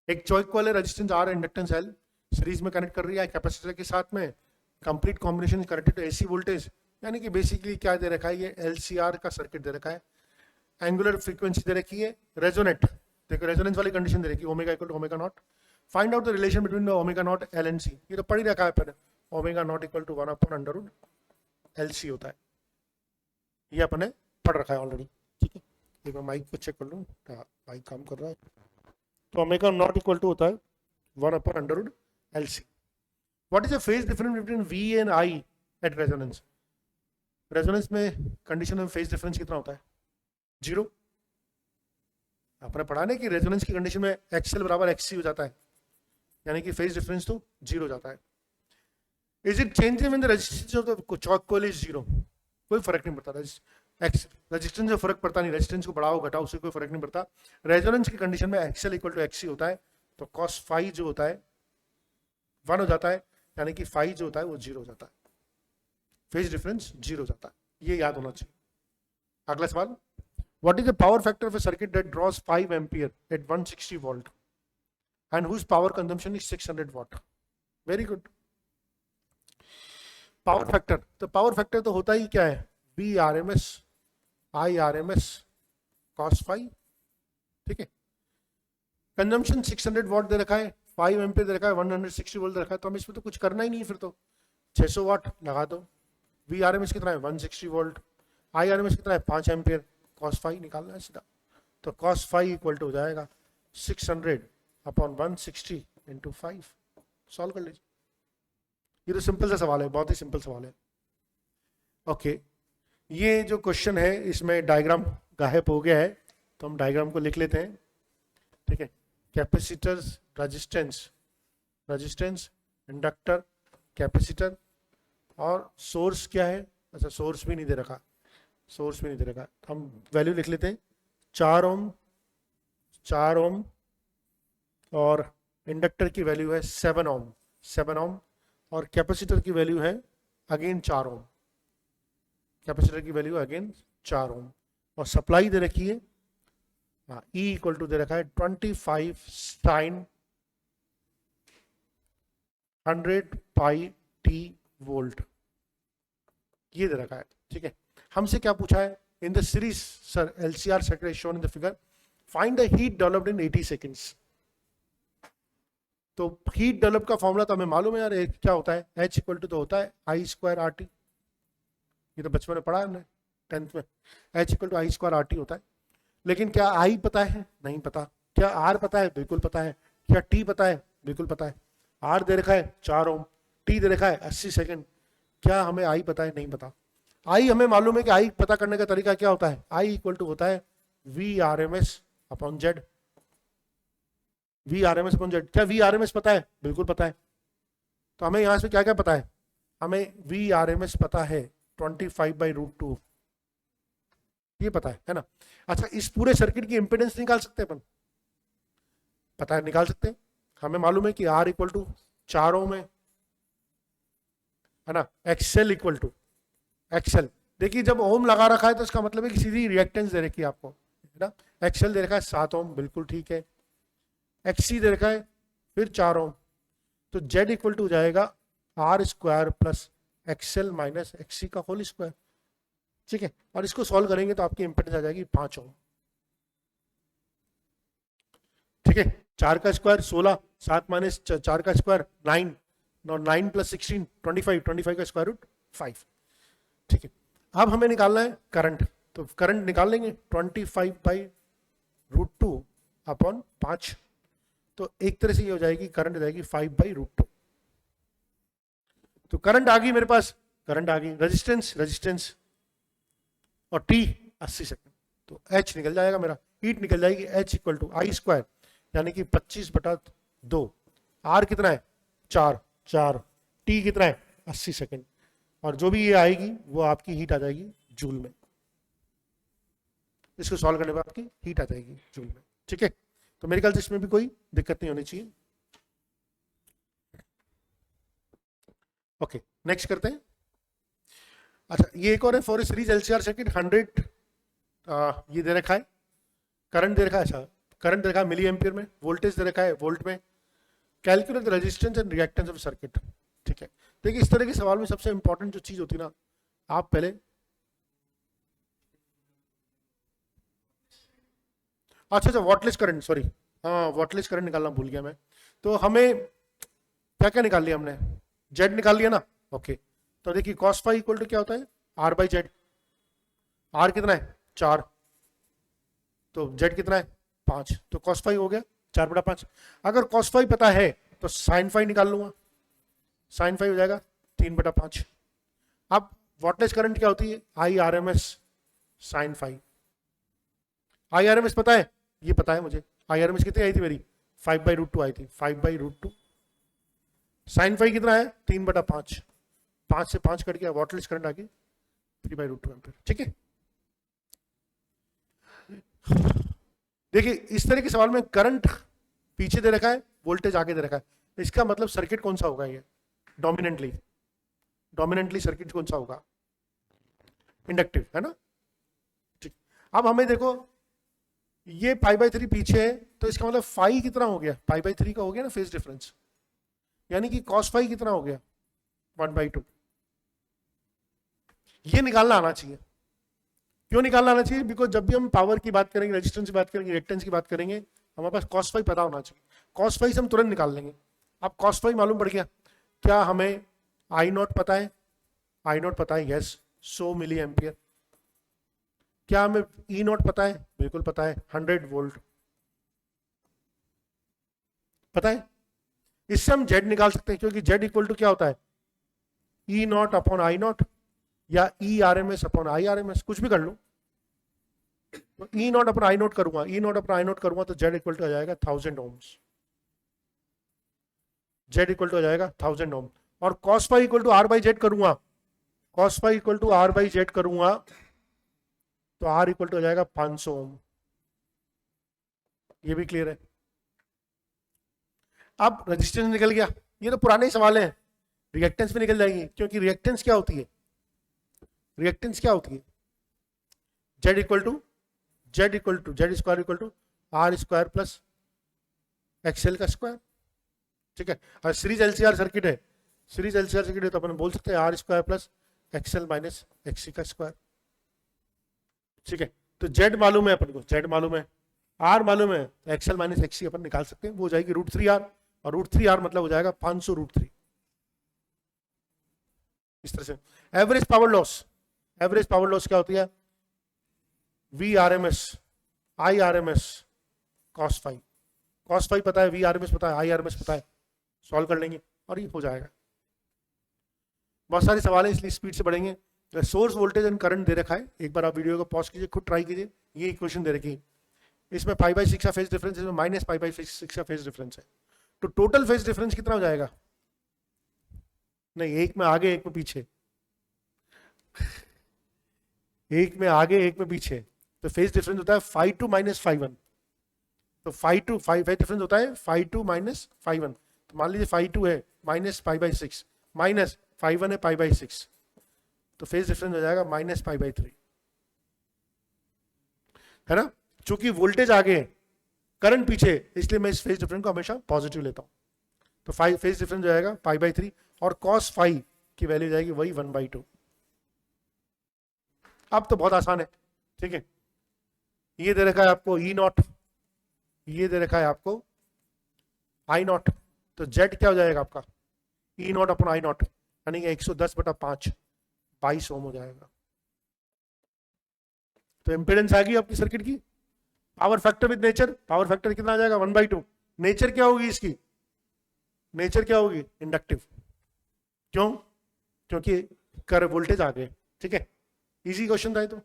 एक चौक कॉइल है, resistance R, inductance L, series में कनेक्ट कर रही है कैपेसिटर के साथ में, complete combination connected to AC voltage, यानी कि बेसिकली क्या दे रखा है, ये LCR का सर्किट दे रखा है। एंगुलर फ्रीक्वेंसी दे रखी है, रेजोनेट, देखो रेजोनेंस वाली कंडीशन दे रखी है, omega equal to omega not. Find out the relation between omega not L and C, ये तो पढ़ ही रखा है पहले, omega naught equal to 1/√LC होता है, ये अपने पढ़ रखा है ऑलरेडी, ठीक है। एक बार माइक को चेक कर लूँ, हाँ माइक काम कर रहा है। तो ओमेगा नॉट इक्वल टू होता है 1/√LC. What is the phase difference between V and I at resonance? Resonance में कंडीशन में फेज डिफरेंस कितना होता है? 0. आपने पढ़ा ना कि रेजोनेंस की कंडीशन में एक्सएल बराबर एक्ससी हो जाता है, यानी कि फेज डिफरेंस तो 0 हो जाता है. Is it changing when the resistance of the chalk coil is 0? कोई फर्क नहीं पड़ता. रेजिस्टेंस से फर्क पड़ता नहीं, रेजिस्टेंस को बढ़ाओ घटाओ उससे कोई फर्क नहीं पड़ता. रेजोनेंस की कंडीशन में एक्सएल इक्वल टू एक्ससी होता है, तो कॉस फाई जो होता है 1 हो जाता है, यानी कि फाई जो होता है वो 0 हो जाता है. फेज डिफरेंस 0 हो जाता है, ये याद होना चाहिए. अगला सवाल, what is the power factor of a circuit that draws 5 ampere at 160 volt and whose power consumption is 600 watt? Very good. Power factor, तो पावर फैक्टर तो होता ही क्या है? V R M S I R M S cos phi. ठीक है. Consumption 600 वाट दे रखा है, 5 एम्पियर दे रखा है, 160 वोल्ट दे रखा है, तो हम इसमें तो कुछ करना ही नहीं, फिर तो 600 वाट लगा दो. वी आर एम एस कितना है? 160 volt. I R M S कितना है? 5 एम्पियर. कॉस फाई निकालना है सीधा, तो कॉस फाई इक्वल टू हो जाएगा 600/160 इंटू 5. सॉल्व कर लीजिए. ये तो सिंपल सा सवाल है, बहुत ही सिंपल सवाल है. ओके, ये जो क्वेश्चन है इसमें डायग्राम गायब हो गया है, तो हम डायग्राम को लिख लेते हैं. ठीक है. कैपेसिटर्स, रेजिस्टेंस, इंडक्टर, कैपेसिटर, और सोर्स क्या है? अच्छा, सोर्स भी नहीं दे रखा, हम वैल्यू लिख लेते हैं. 4 ओम और इंडक्टर की वैल्यू है 7 ओम, और कैपेसिटर की वैल्यू है अगेन 4 ओम. और सप्लाई दे रखी है, E इक्वल टू दे रखा है 25 sin 100 पाई t वोल्ट, ये दे रखा है. ठीक है. हमसे क्या पूछा है? In the series sir LCR circuit is shown in the figure, find the heat developed in 80 seconds. तो हीट डेवलप का फॉर्मूला तो हमें मालूम है यार, क्या होता है? H इक्वल टू तो होता है I² RT. ये तो बचपन में पढ़ा है हमने 10th में. H equal to I² RT होता है. लेकिन क्या I पता है? नहीं पता. क्या R पता है? बिल्कुल पता है. क्या T पता है? बिल्कुल पता है. R दे रखा है 4 ओम, T दे रखा है 80 सेकेंड. क्या हमें I पता है? नहीं पता. I हमें मालूम है कि I पता करने का तरीका क्या होता है? I इक्वल टू होता है VRMS upon Z. VRMS upon Z. क्या VRMS पता है? बिल्कुल पता है. तो हमें यहां से क्या क्या पता है? हमें VRMS पता है 25/√2, ये पता है ना. अच्छा, इस पूरे सर्किट की इंपेडेंस निकाल सकते हैं अपन? पता है, निकाल सकते हैं. हमें मालूम है कि R इक्वल टू 4 ओम है ना. XL इक्वल टू XL, देखिए जब ओम लगा रखा है तो इसका मतलब है कि सीधी रिएक्टेंस दे रखी है आपको, है ना. XL दे रखा है 7 ओम, बिल्कुल ठीक है. XC दे रखा है फिर 4 ओम, तो Z इक्वल टू जाएगा R² plus XL minus XC का होल स्क्वायर. ठीक है. और इसको सॉल्व करेंगे तो आपकी इंपेडेंस आ जाएगी 5 ओम. ठीक है. 4 का स्क्वायर 16, 7 माइनस 4 का स्क्वायर 9, और 9 प्लस 16 25 का स्क्वायर रूट 5. ठीक है. अब हमें निकालना है करंट, तो करंट निकाल लेंगे 25/√2 अपॉन 5. तो एक तरह से ये हो जाएगी, करंट हो जाएगी 5/√2. तो करंट आ गई मेरे पास, करंट आ गई. रेजिस्टेंस और T 80 सेकेंड, तो H निकल जाएगा मेरा. हीट निकल जाएगी H इक्वल टू I², यानी कि 25/2. R कितना है? 4. T कितना है? 80 सेकेंड. और जो भी ये आएगी वो आपकी हीट आ जाएगी जूल में. इसको सॉल्व करने पर आपकी हीट आ जाएगी जूल में. ठीक है. तो मेरे ख्याल से इसमें भी कोई दिक्कत नहीं होनी चाहिए. ओके, नेक्स्ट करते हैं. अच्छा, ये एक और है for a series LCR circuit 100, ये दे रखा है. करंट दे रखा है, अच्छा करंट दे रखा है मिली एम्पियर में, वोल्टेज दे रखा है वोल्ट में. Calculate the resistance and reactance of circuit. ठीक है. देखिए इस तरह के सवाल में सबसे इंपॉर्टेंट जो चीज होती है ना, आप पहले अच्छा वॉटलेस करंट, सॉरी हाँ वॉटलेस करंट निकालना भूल गया मैं. तो हमें क्या क्या निकाल लिया हमने? जेड निकाल लिया ना. ओके. तो देखिए कॉस फाई इक्वल टू क्या होता है? R/Z. R कितना है? 4. तो Z कितना है? 5. तो कॉस फाई हो गया 4/5. अगर कॉस फाई पता है तो साइन फाई निकाल लूंगा, साइन फाई हो जाएगा 3/5। अब वॉटलेस करंट क्या होती है, I R M S sine phi. I R M S पता है, ये पता है मुझे, आई आर एम एस कितनी आई थी मेरी, 5/√2 आई थी, 5/√2। साइन फाई कितना है, 3/5, 5 से 5 कट गया, वॉटलेस करंट आ गई 3/√2 एम्पीयर। ठीक है, देखिए इस तरह के सवाल में करंट पीछे दे रखा है, वोल्टेज आगे दे रखा है, इसका मतलब सर्किट कौन सा होगा, ये डोमिनेंटली सर्किट कौन सा होगा, इंडक्टिव, है ना। ठीक, अब हमें देखो ये π/3 पीछे है, तो इसका मतलब फाई कितना हो गया, π/3 का हो गया ना फेज डिफरेंस, यानी कि cos फाई कितना हो गया 1/2। ये निकालना आना चाहिए। क्यों निकालना आना चाहिए, बिकॉज जब भी हम पावर की बात करेंगे, रेजिस्टेंस की बात करेंगे, रिएक्टेंस की बात करेंगे, हमारे पास cos फाई पता होना चाहिए। cos फाई से हम तुरंत निकाल लेंगे। अब cos फाई मालूम पड़ गया, क्या हमें आई नॉट पता है, आई नॉट पता है, यस 100 मिली एम्पियर। क्या हमें ई नॉट पता है, बिल्कुल पता है 100 वोल्ट पता है। इससे हम जेड निकाल सकते हैं, क्योंकि जेड इक्वल टू क्या होता है, E naught upon I naught, या E R M S upon I R M S, कुछ भी कर लो। तो E naught upon I naught करूंगा, E naught upon I naught करूंगा, तो जेड इक्वल टू आ जाएगा 1000 ओम्स, जेड इक्वल टू आ जाएगा 1000 ओम। और cos phi equal to R by Z करूंगा, cos phi equal to R by Z करूंगा, तो आर इक्वल टू हो जाएगा 500 ओम। ये भी क्लियर है। अब रेजिस्टेंस निकल गया, ये तो पुराने सवाल हैं, रिएक्टेंस भी निकल जाएगी, क्योंकि रिएक्टेंस क्या होती है, रिएक्टेंस क्या होती है, Z equal to Z square equal to R square plus XL का स्क्वायर। ठीक है, और सीरीज एलसीआर सर्किट है, सीरीज एलसीआर सर्किट है, तो अपन बोल सकते हैं R square plus XL minus XC का स्क्वायर। ठीक है, तो जेड मालूम है अपन को, जेड मालूम है, आर मालूम है, एक्सएल माइनस एक्सी अपन निकाल सकते हैं, वो हो जाएगी √3r, और √3r मतलब हो जाएगा 500√3। इस तरह से average power loss, average power loss क्या होती है, V R M S I R M S cos phi, cos phi पता है, वी आर एम एस पता है, आई आर एम एस पता है, सॉल्व कर लेंगे और ये हो जाएगा। बहुत सारे सवाल है, इसलिए स्पीड से बढ़ेंगे। सोर्स वोल्टेज एंड करंट दे रखा है, एक बार आप वीडियो को पॉज कीजिए, खुद ट्राई कीजिए। ये इक्वेशन दे रखी है, इसमें π/6 का फेज डिफरेंस, इसमें -π/6 का फेज डिफरेंस है, तो टोटल फेज डिफरेंस कितना हो जाएगा, नहीं एक में आगे एक में पीछे, एक में आगे एक में पीछे, तो फेज डिफरेंस होता है φ2 - φ1। तो φ2 फेज डिफरेंस होता है φ2 - φ1। तो मान लीजिए φ2 है -π/6 माइनस φ1 है π/6, तो फेज डिफरेंस हो जाएगा -π/3, है ना। चूंकि वोल्टेज आगे है, करंट पीछे, इसलिए मैं इस फेज डिफरेंस को हमेशा पॉजिटिव लेता हूं। तो फेज डिफरेंस हो जाएगा π/3, और cos फाई की वैल्यू जाएगी वही 1/2। अब तो बहुत आसान है, ठीक है। ये दे रखा है आपको ई नॉट, ये दे रखा है आपको आई नॉट, तो जेड क्या हो जाएगा आपका, ई नॉट अपॉन आई नॉट, यानी कि 110/5 22 ओम हो जाएगा। तो इम्पीडेंस आ गई आपकी सर्किट की। Power factor with nature, power factor कितना आ जाएगा 1/2। नेचर क्या होगी इसकी, नेचर क्या होगी, इंडक्टिव। क्यों, क्योंकि कर वोल्टेज आ गए। ठीक है, इजी क्वेश्चन था तो।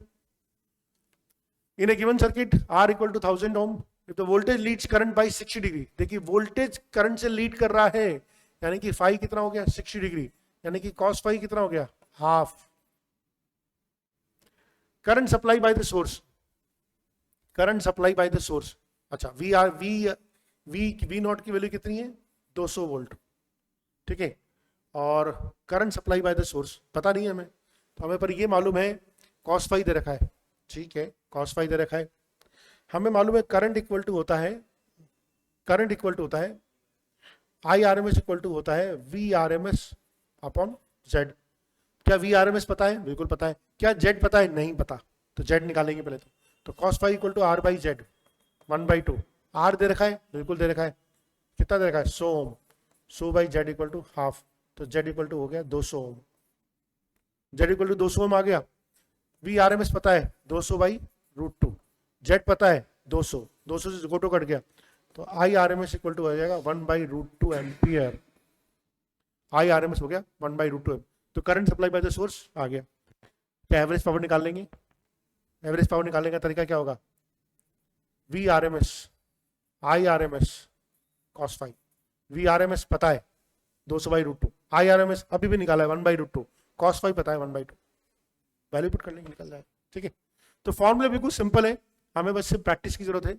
In a given circuit R equal to 1000 ohm, if the voltage leads current by 60 degree. देखिए वोल्टेज करंट से लीड कर रहा है, यानी कि फाई कितना हो गया 60 डिग्री, यानी कि cos फाई कितना हो गया half. Current supply by the source, current supply by the source, अच्छा वी नॉट की वैल्यू कितनी है 200 वोल्ट। ठीक है, और current supply by the source पता नहीं है हमें, तो हमें पर ये मालूम है cos फाई दे रखा है। ठीक है, cos फाई दे रखा है, हमें मालूम है करंट इक्वल टू होता है, करंट इक्वल टू होता है I R M S equal to होता है V R M S upon Z. क्या वी आर एम एस पता है, बिल्कुल पता है। क्या जेड पता है, नहीं पता, तो जेड निकालेंगे पहले तो cos phi equal to R by Z 1/2। R दे रखा है, बिल्कुल दे रखा है, कितना दे रखा है 100 ohm, 100 by Z equal to half, तो जेड इक्वल टू हो गया 200 ohm, Z equal to 200 ohm आ गया। वी आर एम एस पता है 200/√2, जेड पता है 200, 200 से गोटो कट गया, तो I R M S equal to हो जाएगा 1/√2 ampere. I R M S हो गया 1/√2 एम। तो current supply by the source आ गया। क्या एवरेज पावर निकाल लेंगे? एवरेज पावर निकालने का तरीका क्या होगा? V R M S I R M S cos phi. V R M S पता है 200/√2, आई आर एम एस अभी भी निकाला है 1/√2, कॉस फाई पता है 1/2। वैल्यू पुट करने की निकल जाए। ठीक है, तो फॉर्मूला बिल्कुल सिंपल है, हमें बस सिर्फ प्रैक्टिस की जरूरत है।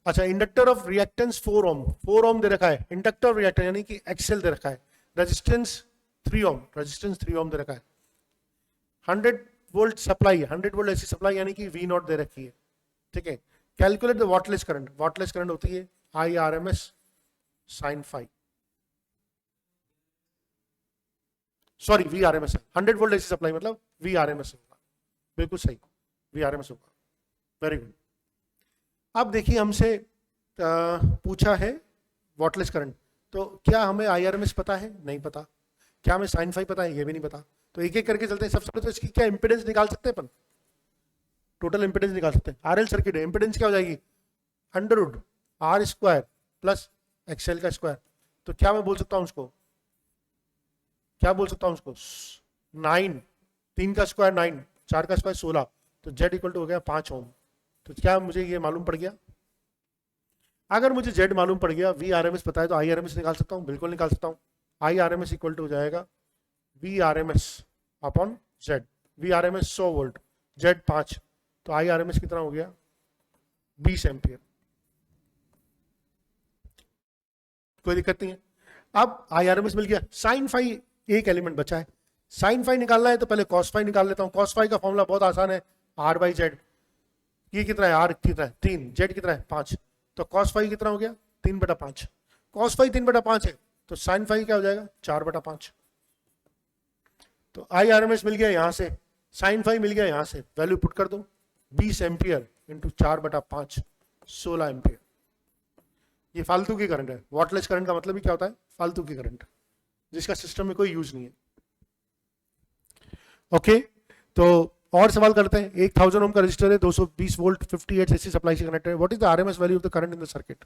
अच्छा, इंडक्टर ऑफ रिएक्टेंस 4 ओम, 4 ओम दे रखा है। इंडक्टर ऑफ रिएक्टेंस यानी कि एक्सेल दे रखा है। रेजिस्टेंस 3 ओम, रेजिस्टेंस 3 ओम दे रखा है। 100 volt supply, 100 volt AC supply यानी कि V नॉट दे रखी है। ठीक है, calculate the wattless current. Wattless current होती है I R M S sine phi, sorry V R M S. 100 volt AC supply मतलब वी आर एम एस होगा, बिल्कुल सही, वी आर एम एस होगा। Very good. अब देखिए हमसे पूछा है वॉटलेस करंट, तो क्या हमें आई आर एम एस पता है? नहीं पता। क्या हमें साइन फाई पता है? ये भी नहीं पता। तो एक एक करके चलते हैं। सबसे पहले तो इसकी क्या इंपेडेंस निकाल सकते हैं अपन, टोटल इंपेडेंस निकाल सकते हैं। आरएल सर्किट है, इंपेडेंस क्या हो जाएगी? √R² प्लस एक्सएल का स्क्वायर। तो क्या मैं बोल सकता हूं उसको, क्या बोल सकता हूं उसको? 9, 3 का स्क्वायर 9, 4 का स्क्वायर 16, तो Z इक्वल टू हो गया 5 ओम। तो क्या मुझे ये मालूम पड़ गया? अगर मुझे Z मालूम पड़ गया, वी आर एम एस पता है, तो आई आर एम एस निकाल सकता हूँ, बिल्कुल निकाल सकता हूँ। I R M S equal to हो जाएगा V R M S upon Z। V R M S 100 volt, Z 5, तो आई आर एम एस कितना हो गया? 20 एम्पियर। कोई दिक्कत नहीं है। अब आई आर एम एस मिल गया। साइन फाई एक एलिमेंट बचा है, साइन फाई निकालना है तो पहले कॉस फाई निकाल लेता हूं। कॉस फाई का फॉर्मूला बहुत आसान है, R/Z। ये कितना है? R कितना है? 3, Z कितना है? 5, तो कॉस फाई कितना हो गया? 3/5। कॉस फाई 3/5 है, तो साइन फाई क्या हो जाएगा? 4/5। तो आई आर एम एस मिल गया यहां से, साइन फाई मिल गया यहां से, वैल्यू पुट कर दो। 20 एम्पियर इंटू 4/5, 16 एम्पियर। ये फालतू की करंट है। वॉटलेस करंट का मतलब ही क्या होता है? फालतू की करंट, जिसका सिस्टम में कोई यूज नहीं है। ओके, तो और सवाल करते हैं। 1000 ओम का रजिस्टर है, 220 वोल्ट 58 एसी सप्लाई से कनेक्टेड है। What is the RMS value of the current in the circuit?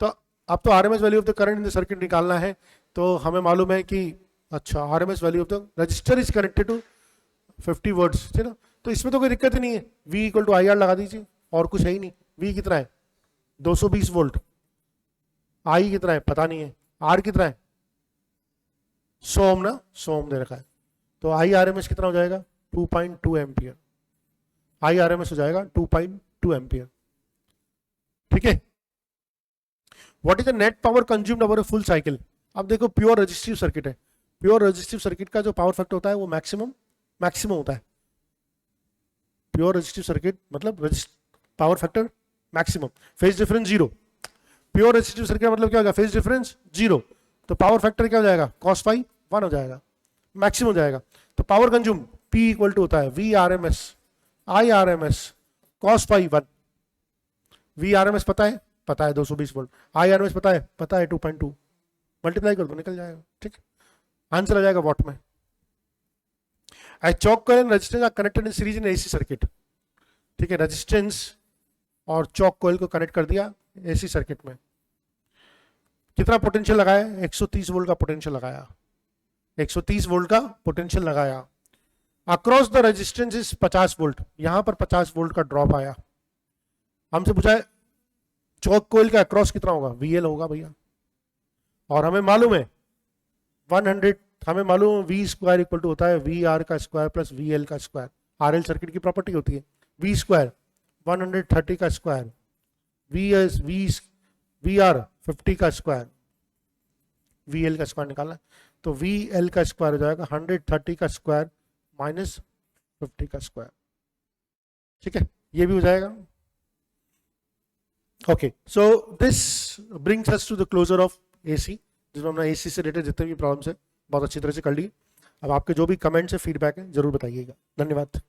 तो अब तो RMS value of the current in the circuit निकालना है। तो हमें मालूम है कि अच्छा RMS value of the register is connected to 50 volts, ठीक ना। तो इसमें तो कोई दिक्कत ही नहीं है, V equal to I R लगा दीजिए, और कुछ है ही नहीं। V कितना है? 220 वोल्ट। I कितना है? पता नहीं है। R कितना है? 100 ओम ना, 100 ओम दे रखा है। तो आई आर एम एस कितना हो जाएगा? 2.2 ampere. I R M S हो जाएगा 2.2 एम्पियर। ठीक है। What is the net power consumed over a full cycle? अब देखो, प्योर रेजिस्टिव सर्किट है। प्योर रेजिस्टिव सर्किट का जो पावर फैक्टर होता है वो मैक्सिमम होता है। प्योर रेजिस्टिव सर्किट मतलब power factor maximum, phase difference 0। Pure resistive circuit मतलब क्या होगा? फेज डिफरेंस 0, तो पावर फैक्टर क्या हो जाएगा? cos फाई 1 हो जाएगा, मैक्सिमम हो जाएगा। तो power consume P equal to होता है V R M S I R M S cos phi 1। V R M S पता है? पता है 220 volt. I R M S पता है 2.2। मल्टीप्लाई कर दो, निकल जाएगा। ठीक, आंसर आ जाएगा वॉट में। A choke coil and resistance are connected in series in AC circuit. ठीक है, रेजिस्टेंस और चॉक कॉइल को कनेक्ट कर दिया एसी सर्किट में। कितना पोटेंशियल लगाया? 130 वोल्ट का पोटेंशियल लगाया, 130 वोल्ट का पोटेंशियल लगाया। Across the resistance is 50 volt, यहां पर 50 वोल्ट का ड्रॉप आया। हमसे पूछा है चॉक कॉइल का अक्रॉस कितना होगा? VL होगा भैया, और हमें मालूम है 100, हमें मालूम है V स्क्वायर इक्वल टू होता है VR का स्क्वायर प्लस VL का स्क्वायर। RL सर्किट की प्रॉपर्टी होती है। V स्क्वायर 130 का स्क्वायर, VR 50 का स्क्वायर, VL का स्क्वायर निकालना, तो VL का स्क्वायर हो जाएगा 130 का स्क्वायर माइनस 50 का स्क्वायर। ठीक है, ये भी हो जाएगा। Okay, so this brings us to the closure of AC, जिसमें हमने AC से रिलेटेड जितने भी प्रॉब्लम्स है बहुत अच्छी तरह से कर ली। अब आपके जो भी कमेंट्स है, फीडबैक है, जरूर बताइएगा। धन्यवाद।